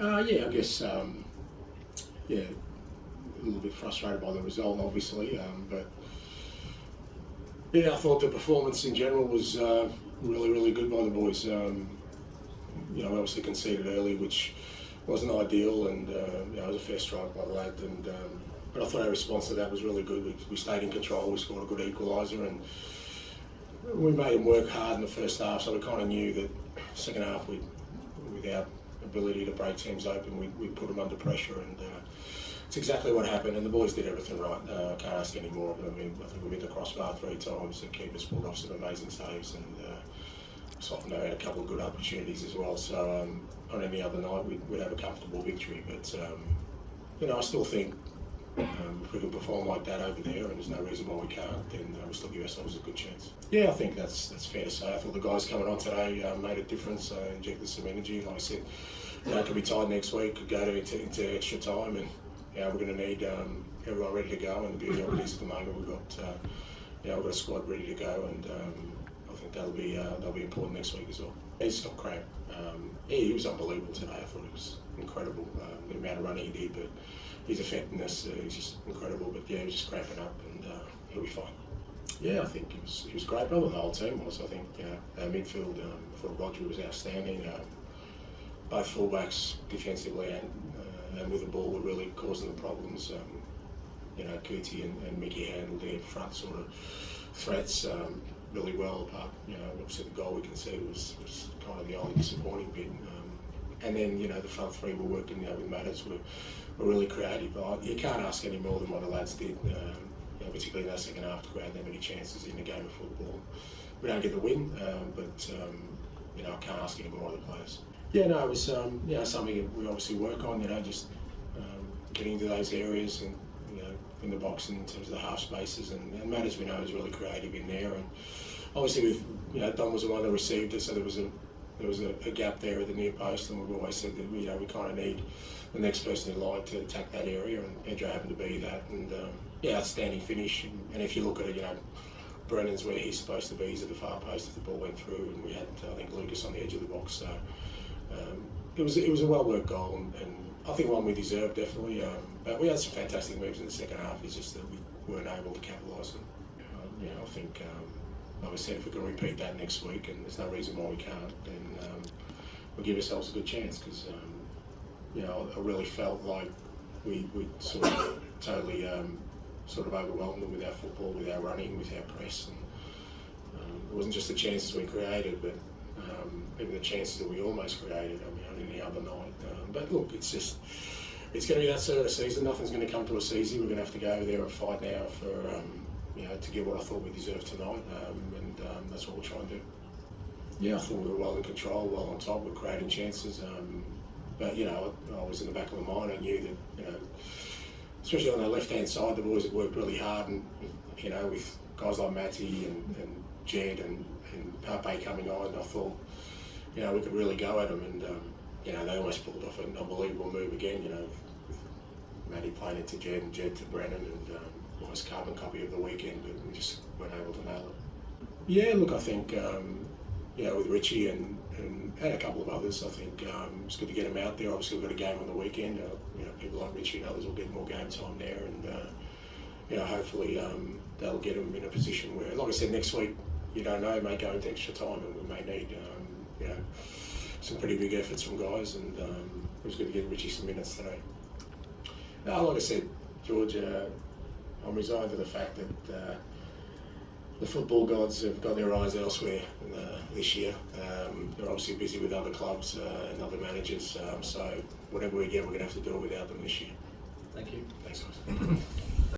Yeah, I guess, yeah, a little bit frustrated by the result, obviously, but yeah, I thought the performance in general was really, really good by the boys. We obviously conceded early, which wasn't ideal, and it was a fair strike by the lad. But I thought our response to that was really good. We stayed in control. We scored a good equaliser, and we made them work hard in the first half. So we kind of knew that second half, with our ability to break teams open, we put them under pressure, and it's exactly what happened. And the boys did everything right. I can't ask any more of them. I mean, I think we hit the crossbar 3 times. The keepers pulled off some amazing saves, and Sofno had a couple of good opportunities as well. So on any other night, we'd have a comfortable victory. But I still think if we can perform like that over there, and there's no reason why we can't, then we'll still give ourselves a good chance. Yeah, I think that's fair to say. I thought the guys coming on today made a difference, injected some energy. Like I said, it could be tied next week, could go into extra time, and we're going to need everyone ready to go. And the beauty of it is at the moment we've got a squad ready to go, and I think that'll be important next week as well. He's got cramp. He was unbelievable today. I thought it was incredible, the amount of running he did, but his effectiveness is just incredible. But yeah, he was just cramping up, and he'll be fine. Yeah, I think he was great. Probably the whole team was. I think our midfield, I thought Roger was outstanding. Both fullbacks defensively and with the ball were really causing the problems. Kuti and Mickey handled their front sort of threats really well. Apart, obviously the goal we conceded was kind of the only disappointing bit. And then the front three were working with Matters were really creative. You can't ask any more than what the lads did, particularly in that second half, to create that many chances in a game of football. We don't get the win, but I can't ask any more of the players. Yeah, no, it was something that we obviously work on. Just getting into those areas and in the box in terms of the half spaces, and Matters we know is really creative in there. And obviously with Don was the one that received it, so there was a gap there at the near post, and we've always said that we kind of need the next person in line to attack that area, and Pedro happened to be that. And outstanding finish. And if you look at it, Brennan's where he's supposed to be. He's at the far post if the ball went through, and we had I think Lucas on the edge of the box. So it was a well worked goal, and I think one we deserved definitely. But we had some fantastic moves in the second half. It's just that we weren't able to capitalise them. I think. Like I said, if we can repeat that next week, and there's no reason why we can't, then we'll give ourselves a good chance, because I really felt like we sort of totally overwhelmed them with our football, with our running, with our press, and it wasn't just the chances we created, but even the chances that we almost created. On any other night. But look, it's going to be that sort of season. Nothing's going to come to a easy. We're going to have to go over there and fight now for. To get what I thought we deserved tonight, and that's what we'll try and do. Yeah, I thought we were well in control, well on top, we're creating chances, but I was in the back of my mind. I knew that, especially on the left-hand side, the boys had worked really hard, and with guys like Matty and Jed and Pape coming on, I thought, we could really go at them, and they almost pulled off an unbelievable move again, with Matty playing it to Jed and Jed to Brennan, and almost carbon copy of the weekend, but we just weren't able to nail it. Yeah, look, I think with Richie and a couple of others, I think it's good to get them out there. Obviously, we've got a game on the weekend. People like Richie and others will get more game time there, and hopefully they'll get them in a position where, like I said, next week you don't know, may go into extra time, and we may need some pretty big efforts from guys, and it was good to get Richie some minutes today. Like I said, George. I'm resigned to the fact that the football gods have got their eyes elsewhere this year. They're obviously busy with other clubs and other managers, so whatever we get, we're going to have to do it without them this year. Thank you. Thanks, guys.